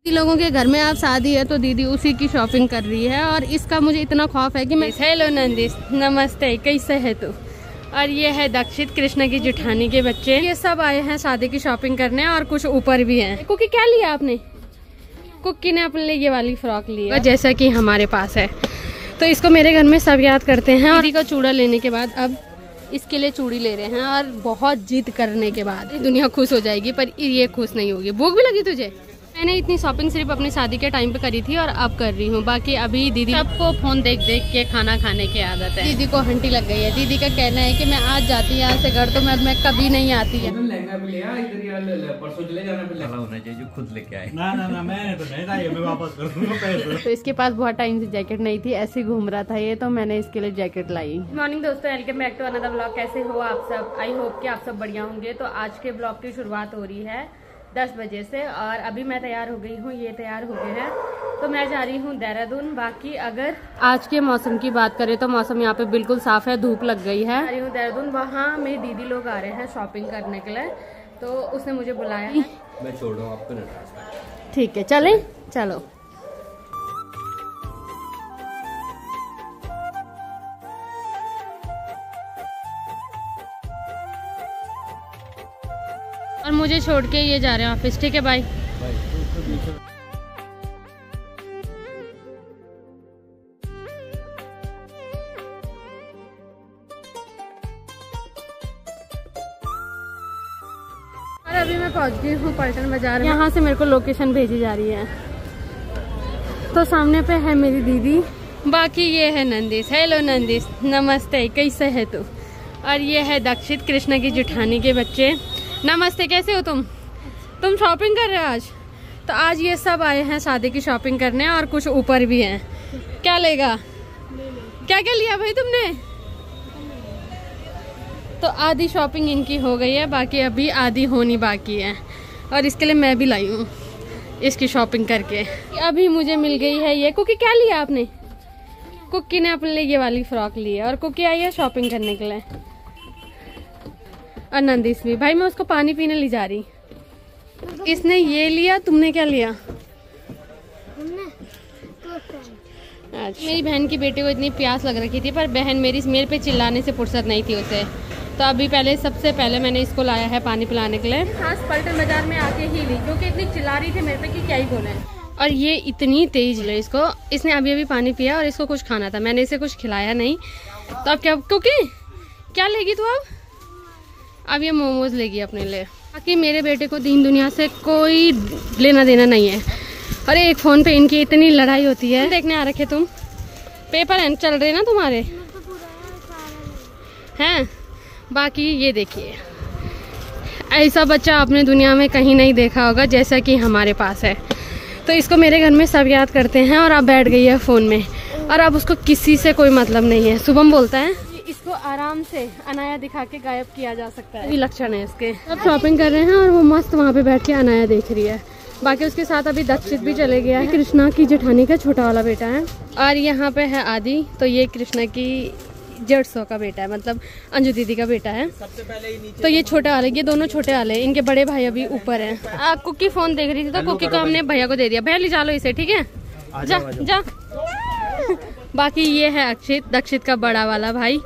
लोगों के घर में आप शादी है तो दीदी उसी की शॉपिंग कर रही है और इसका मुझे इतना खौफ है कि मैं। हेलो नंदिस, नमस्ते, कैसे है तू? और ये है दक्षित, कृष्णा की जेठानी के बच्चे। ये सब आए हैं शादी की शॉपिंग करने और कुछ ऊपर भी हैं। कुकी क्या लिया आपने? कुकी ने अपने लिए ये वाली फ्रॉक ली है जैसा कि हमारे पास है, तो इसको मेरे घर में सब याद करते हैं। और दीदी का चूड़ा लेने के बाद अब इसके लिए चूड़ी ले रहे हैं और बहुत जिद करने के बाद दुनिया खुश हो जाएगी, पर ये खुश नहीं होगी। भूख भी लगी तुझे? मैंने इतनी शॉपिंग सिर्फ अपनी शादी के टाइम पे करी थी और अब कर रही हूँ। बाकी अभी दीदी सबको फोन देख देख के खाना खाने की आदत है। दीदी को हंटी लग गई है। दीदी का कहना है कि मैं आज जाती हूँ यहाँ से घर, तो मैं कभी नहीं आती है। खुद लेके आए। तो इसके पास बहुत टाइम से जैकेट नहीं थी, ऐसे घूम रहा था ये, तो मैंने इसके लिए जैकेट लाई। मॉर्निंग दोस्तों, welcome back to another blog. कैसे हो आप सब? आई होप कि आप सब बढ़िया होंगे। तो आज के ब्लॉग की शुरुआत हो रही है 10 बजे से और अभी मैं तैयार हो गई हूँ, ये तैयार हो गए हैं, तो मैं जा रही हूँ देहरादून। बाकी अगर आज के मौसम की बात करें तो मौसम यहाँ पे बिल्कुल साफ है, धूप लग गई है। जा रही हूँ देहरादून, वहाँ मेरी दीदी लोग आ रहे हैं शॉपिंग करने के लिए, तो उसने मुझे बुलाया है। मैं छोड़ रहा हूँ आपको नटराज। ठीक है, चलें? चलो। और मुझे छोड़ के ये जा रहे हैं ऑफिस। ठीक है, बाय। और अभी मैं पहुंच गई हूँ पलटन बाजार। यहाँ से मेरे को लोकेशन भेजी जा रही है, तो सामने पे है मेरी दीदी। बाकी ये है नंदिस। हेलो नंदिस, नमस्ते, कैसे है तू? और ये है दक्षित, कृष्णा की जेठानी के बच्चे। नमस्ते, कैसे हो तुम? तुम शॉपिंग कर रहे हो आज? तो आज ये सब आए हैं शादी की शॉपिंग करने और कुछ ऊपर भी हैं। क्या लेगा? क्या क्या लिया भाई तुमने? तो आधी शॉपिंग इनकी हो गई है, बाकी अभी आधी होनी बाकी है, और इसके लिए मैं भी लाई हूँ इसकी शॉपिंग करके। अभी मुझे मिल गई है ये। कुकी क्या लिया आपने? कुकी ने अपने लिए ये वाली फ्रॉक ली है और कुकी आई है शॉपिंग करने के लिए। और नंदिस भी। भाई मैं उसको पानी पीने ले जा रही। इसने ये लिया, तुमने क्या लिया? अच्छा। मेरी बहन की बेटी को इतनी प्यास लग रखी थी, पर बहन मेरे पे चिल्लाने से फुर्सत नहीं थी उसे, तो अभी सबसे पहले मैंने इसको लाया है पानी पिलाने के लिए। खास पलटन बाजार में आके ही ली, क्योंकि इतनी चिल्ला रही थी मेरे पे कि क्या ही बोले। और ये इतनी तेज ले इसको, इसने अभी पानी पिया और इसको कुछ खाना था, मैंने इसे कुछ खिलाया नहीं। तो अब क्या क्योंकि क्या लेगी तू? अब ये मोमोज लेगी अपने लिए। बाकी मेरे बेटे को दीन दुनिया से कोई लेना देना नहीं है। अरे एक फ़ोन पे इनकी इतनी लड़ाई होती है। देखने आ रखे तुम? पेपर एंड चल रहे ना तुम्हारे हैं? बाकी ये देखिए, ऐसा बच्चा आपने दुनिया में कहीं नहीं देखा होगा जैसा कि हमारे पास है। तो इसको मेरे घर में सब याद करते हैं और अब बैठ गई है फ़ोन में, और अब उसको किसी से कोई मतलब नहीं है। शुभम बोलता है इसको आराम से अनाया दिखा के गायब किया जा सकता है, ये लक्षण है इसके। सब शॉपिंग कर रहे हैं और वो मस्त वहाँ पे बैठ के अनाया देख रही है। बाकी उसके साथ अभी दक्षित भी चले गया है, कृष्णा की जेठानी का छोटा वाला बेटा है। और यहाँ पे है आदि, तो ये कृष्णा की 150 का बेटा है, मतलब अंजू दीदी का बेटा है। सबसे पहले तो ये छोटे वाले, ये दोनों छोटे वाले, इनके बड़े भाई अभी ऊपर है। कुकी फोन देख रही थी, तो कुकी को हमने भैया को दे दिया। भैया ले जा लो इसे, ठीक है? जा जा। बाकी ये है अक्षित, दक्षित का बड़ा वाला भाई,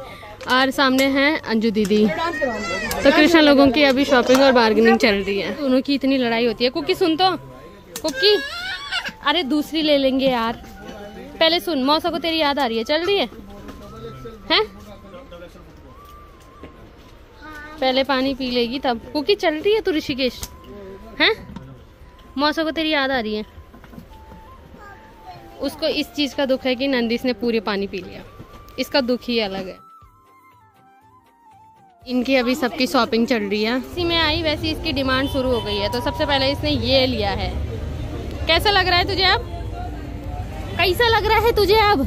और सामने है अंजू दीदी। तो कृष्णा लोगों की अभी शॉपिंग और बार्गेनिंग चल रही है। दोनों की इतनी लड़ाई होती है। कुकी सुन तो, कुकी, अरे दूसरी ले लेंगे यार, पहले सुन। मौसा को तेरी याद आ रही है? चल रही है हैं? पहले पानी पी लेगी तब। कुकी चल रही है तू ऋषिकेश हैं? मौसा को तेरी याद आ रही है? उसको इस चीज का दुख है कि नंदिस ने पूरे पानी पी लिया, इसका दुख ही अलग है। इनकी अभी सबकी शॉपिंग चल रही है। इसी में आई वैसी इसकी डिमांड शुरू हो गई है, तो सबसे पहले इसने ये लिया है। कैसा लग रहा है तुझे अब? कैसा लग रहा है तुझे अब?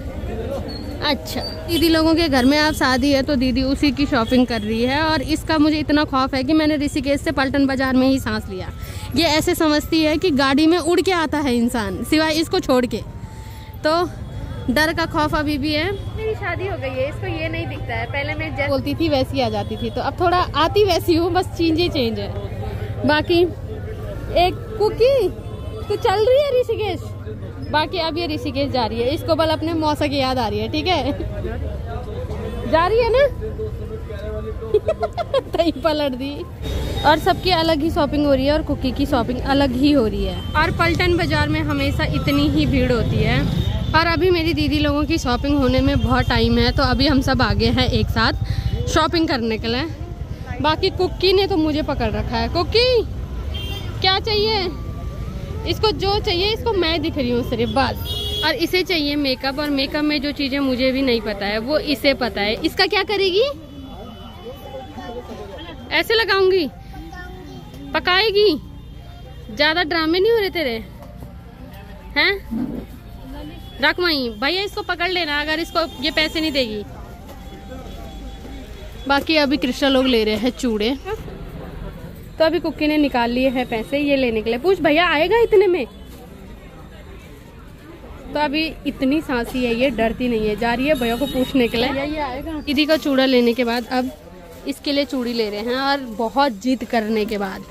अच्छा, दीदी लोगों के घर में आप शादी है तो दीदी उसी की शॉपिंग कर रही है, और इसका मुझे इतना खौफ है कि मैंने ऋषिकेश से पलटन बाजार में ही सांस लिया। ये ऐसे समझती है कि गाड़ी में उड़ के आता है इंसान, सिवाय इसको छोड़ के, तो डर का खौफ अभी भी है। मेरी शादी हो गई है, इसको ये नहीं दिखता है। पहले मैं जैसे बोलती थी वैसी आ जाती थी, तो अब थोड़ा आती वैसी हूँ, बस चीजें चेंज है। बाकी एक कुकी तो चल रही है ऋषिकेश। बाकी अब ये ऋषिकेश जा रही है, इसको बल अपने मौसा की याद आ रही है। ठीक है जा रही है ना तई पलट दी। और सबकी अलग ही शॉपिंग हो रही है और कुकी की शॉपिंग अलग ही हो रही है। और पलटन बाजार में हमेशा इतनी ही भीड़ होती है। और अभी मेरी दीदी लोगों की शॉपिंग होने में बहुत टाइम है, तो अभी हम सब आगे हैं एक साथ शॉपिंग करने के लिए। बाकी कुकी ने तो मुझे पकड़ रखा है। कुकी क्या चाहिए इसको? जो चाहिए इसको मैं दिख रही हूँ सिर्फ बस। और इसे चाहिए मेकअप, और मेकअप में जो चीज़ें मुझे भी नहीं पता है वो इसे पता है। इसका क्या करेगी? ऐसे लगाऊंगी, पकाएगी। ज़्यादा ड्रामे नहीं हो रहे तेरे हैं? रख वहीं भैया, इसको पकड़ लेना अगर इसको ये पैसे नहीं देगी। बाकी अभी कृष्णा लोग ले रहे हैं चूड़े, तो अभी कुकी ने निकाल लिए हैं पैसे ये लेने के लिए। पूछ भैया आएगा इतने में? तो अभी इतनी सांसी है ये, डरती नहीं है, जा रही है भैया को पूछने के लिए ये आएगा। दीदी का चूड़ा लेने के बाद अब इसके लिए चूड़ी ले रहे हैं, और बहुत जिद करने के बाद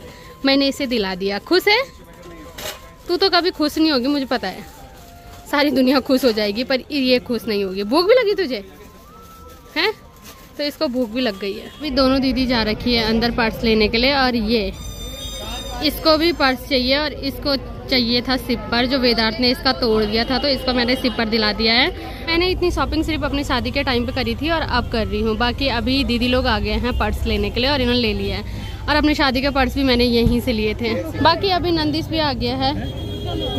मैंने इसे दिला दिया। खुश है? तू तो कभी खुश नहीं होगी मुझे पता है, सारी दुनिया खुश हो जाएगी पर ये खुश नहीं होगी। भूख भी लगी तुझे हैं? तो इसको भूख भी लग गई है। अभी दोनों दीदी जा रखी है अंदर पर्स लेने के लिए, और ये इसको भी पर्स चाहिए और इसको चाहिए था सिपर, जो वेदांत ने इसका तोड़ दिया था, तो इसको मैंने सिपर दिला दिया है। मैंने इतनी शॉपिंग सिर्फ अपनी शादी के टाइम पे करी थी और अब कर रही हूँ। बाकी अभी दीदी लोग आ गए हैं पर्स लेने के लिए और इन्होंने ले लिया है, और अपनी शादी का पर्स भी मैंने यहीं से लिए थे। बाकी अभी नंदिश भी आ गया है।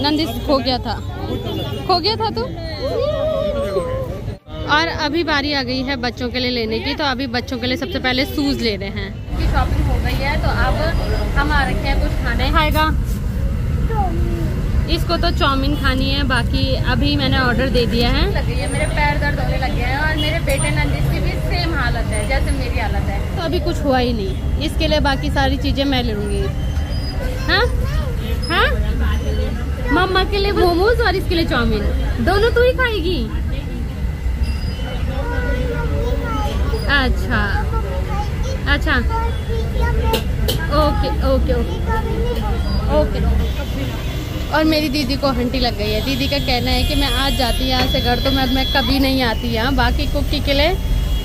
नंदिश खो गया था तो। और अभी बारी आ गई है बच्चों के लिए लेने की, तो अभी बच्चों के लिए सबसे पहले शूज ले रहे हैं। की शॉपिंग हो गई है, तो अब हम आ रखे हैं कुछ खाने। खाएगा इसको तो चाउमीन खानी है। बाकी अभी मैंने ऑर्डर दे दिया है। लगी है मेरे पैर दर्द होने लगे हैं, और मेरे बेटे नंदिश की भी सेम हालत है जैसे मेरी हालत है। तो अभी कुछ हुआ ही नहीं, इसके लिए बाकी सारी चीजें मैं ले लूंगी। हाँ हाँ, मम्मा के लिए मोमोज और इसके लिए चाउमीन, दोनों तू ही खाएगी? अच्छा अच्छा, ओके ओके ओके ओके। और मेरी दीदी को हंटी लग गई है। दीदी का कहना है कि मैं आज जाती यहाँ से घर, तो मैं कभी नहीं आती यहाँ। बाकी कुकी के लिए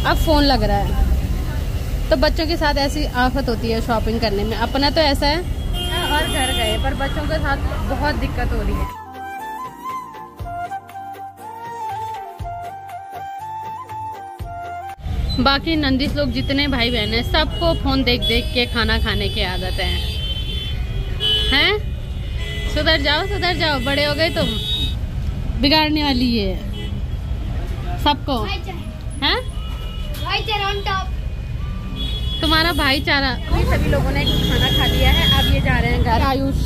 अब फ़ोन लग रहा है। तो बच्चों के साथ ऐसी आफत होती है शॉपिंग करने में। अपना तो ऐसा है और घर गए, पर बच्चों के साथ बहुत दिक्कत हो रही है। बाकी नंदिश लोग जितने भाई बहन हैं सबको फ़ोन देख देख के खाना खाने की आदत हैं? सुधर जाओ, बड़े हो गए तुम, बिगाड़ने वाली है सबको हैं? तुम्हारा भाईचारा। सभी लोगों ने खाना खा लिया है, अब ये जा रहे हैं घर। आयुष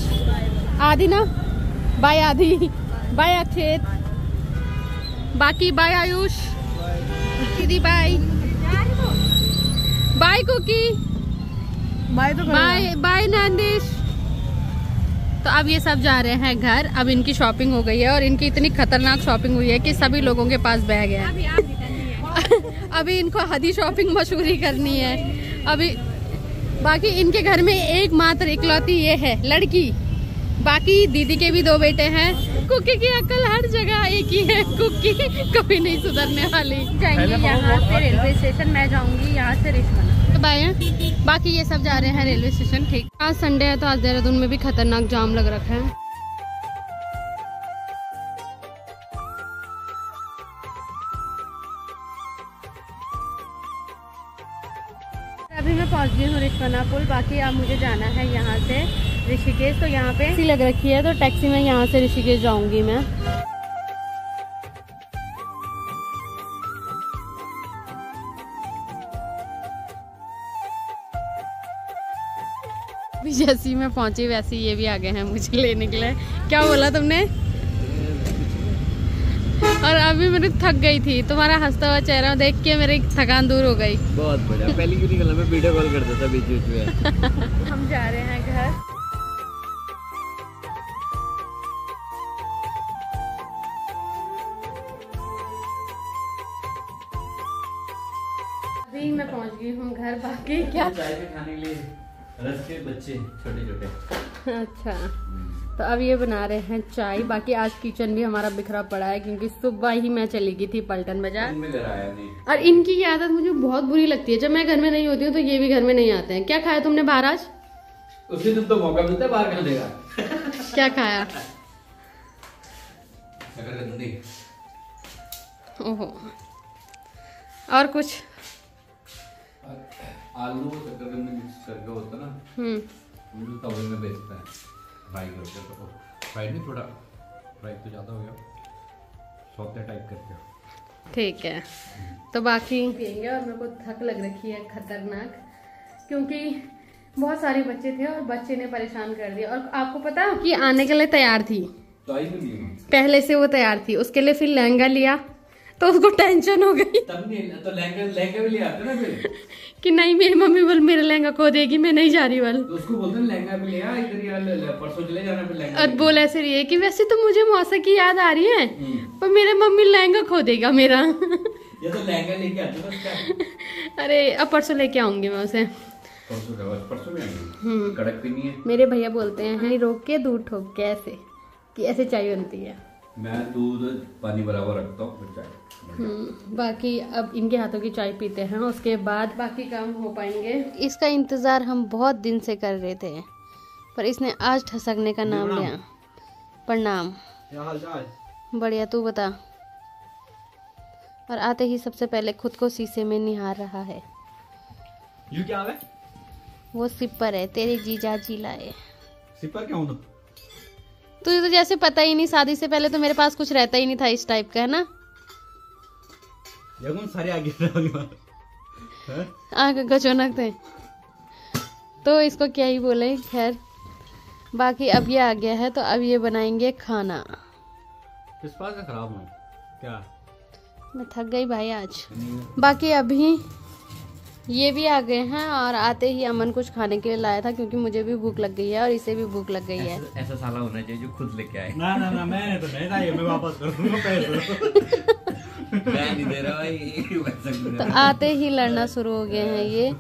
आदि ना, बाय आदि, बाय अक्षेत, बाकी बाय आयुष, दीदी bye, bye Cookie, bye Nandish. तो अब ये सब जा रहे हैं घर। अब इनकी शॉपिंग हो गई है, और इनकी इतनी खतरनाक शॉपिंग हुई है कि सभी लोगों के पास बैग है। अभी इनको हदी शॉपिंग मशहूरी करनी है अभी। बाकी इनके घर में एकमात्र इकलौती ये है लड़की, बाकी दीदी के भी 2 बेटे हैं। कुकी की अकल हर जगह एक ही है, कुकी कभी नहीं सुधरने वाली। जाएंगे यहाँ से रेलवे स्टेशन, मैं जाऊंगी यहाँ से रिश्वना। तो बाय। बाकी ये सब जा रहे हैं रेलवे स्टेशन। ठीक, आज संडे है तो आज देहरादून में भी खतरनाक जाम लग रखा है। अभी मैं पहुंच गई हूँ रिश्वना पुल। बाकी अब मुझे जाना है यहाँ से ऋषिकेश, तो यहाँ पे टैक्सी लग रखी है, तो टैक्सी में यहाँ से ऋषिकेश जाऊंगी मैं। अभी जैसी मैं पहुंची वैसे ये भी आ गए हैं मुझे लेने के लिए। क्या बोला तुमने? और अभी मैं थक गई थी, तुम्हारा हंसता हुआ चेहरा देख के मेरी थकान दूर हो गई। बहुत बढ़िया। पहले क्यों निकला? मैं वीडियो कॉल करता था बीच बीच में। हम जा रहे हैं घर। अभी मैं पहुंच गई हूँ घर। बाकी क्या चाय पे खाने के लिए रस के बच्चे छोटे छोटे। अच्छा, तो अब ये बना रहे हैं चाय। बाकी आज किचन भी हमारा बिखरा पड़ा है क्योंकि सुबह ही मैं चली गई थी पलटन बाजार। और इनकी ये आदत मुझे बहुत बुरी लगती है, जब मैं घर में नहीं होती हूँ तो ये भी घर में नहीं आते हैं। क्या खाया तुमने बाहर आज? उसी दिन तो मौका मिलता है बाहर खाने का। क्या खाया? ओहो, और कुछ? आलू शकरकंदी मिक्स करके होता ना, वो तवे में बेचता है, फ्राई करके। तो फ्राई नहीं, थोड़ा फ्राई तो ज्यादा हो गया, सौते टाइप करके। ठीक है, तो बाकी पियेंगे। और मेरे को थक लग रखी है खतरनाक, क्योंकि बहुत सारे बच्चे थे और बच्चे ने परेशान कर दिया। और आपको पता है कि आने के लिए तैयार थी, पहले से वो तैयार थी, उसके लिए फिर लहंगा लिया तो उसको टेंशन हो गई। तब नहीं तो लहंगा भी ले आते ना फिर कि नहीं मेरी मम्मी बोल मेरा लहंगा खो देगी, मैं नहीं जा रही। बोल तो उसको बोलते हैं लहंगा भी ले आ, इधर यार परसों चले जाना फिर लहंगा। और बोल ऐसे रही है कि वैसे तो मुझे मौसा की याद आ रही है पर मेरे मम्मी लहंगा खो देगा मेरा। ये तो लहंगा लेके आते बस क्या। अरे अब परसों लेके आऊंगी मैं उसे। परसों में आएंगे, कड़क भी नहीं है। मेरे भैया बोलते हैं रोक के दूध ठोक के ऐसे कि ऐसे चाय बनती है। मैं दूध पानी बराबर रखता हूँ फिर चाय। बाकी अब इनके हाथों की चाय पीते हैं, उसके बाद बाकी काम हो पाएंगे। इसका इंतजार हम बहुत दिन से कर रहे थे, पर इसने आज ठसकने का नाम लिया। प्रणाम। बढ़िया, तू बता। और आते ही सबसे पहले खुद को शीशे में निहार रहा है। ये क्या है? वो सिपर है, तेरे जीजा जी लाए। सिपर क्या होना? तुझे तो जैसे पता ही नहीं, शादी से पहले तो मेरे पास कुछ रहता ही नहीं था इस टाइप का, है ना? सारे आगे आँख गचोनक थे तो इसको क्या ही बोले। खैर बाकी अब ये आ गया है तो अब ये बनाएंगे खाना। किस बात का खराब हो क्या? मैं थक गई भाई आज। बाकी अभी ये भी आ गए हैं और आते ही अमन कुछ खाने के लिए लाया था क्योंकि मुझे भी भूख लग गई है और इसे भी भूख लग गई है। ऐसा साला होना चाहिए जो खुद लेके आए। ना मैंने तो नहीं था, ये मैं वापस कर दूंगा पैसे। मैं नहीं दे रहा भाई। तो आते ही लड़ना शुरू हो गए हैं ये।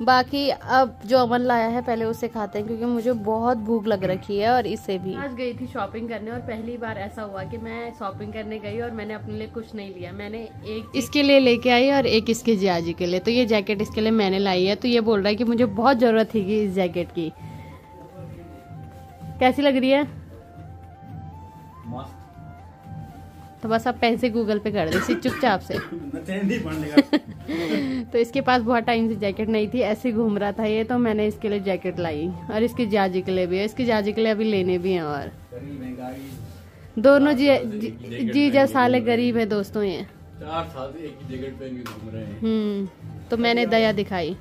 बाकी अब जो अमन लाया है पहले उसे खाते हैं क्योंकि मुझे बहुत भूख लग रखी है। और इसे भी। आज गई थी शॉपिंग करने और पहली बार ऐसा हुआ कि मैं शॉपिंग करने गई और मैंने अपने लिए कुछ नहीं लिया। मैंने एक इसके लिए लेके आई और एक इसके जियाजी के लिए। तो ये जैकेट इसके लिए मैंने लाई है। तो ये बोल रहा है कि मुझे बहुत जरूरत थी इस जैकेट की। कैसी लग रही है? तो बस आप पैसे गूगल पे कर दे चुपचाप से। तो इसके पास बहुत टाइम से जैकेट नहीं थी, ऐसे घूम रहा था ये, तो मैंने इसके लिए जैकेट लाई। और इसके जाजी के लिए भी है, इसके जाजी के लिए अभी लेने भी हैं। और दोनों जीजा साले गरीब है दोस्तों ये। 4 साल से एक ही जैकेट पहन के घूम रहे हैं। तो मैंने दया दिखाई।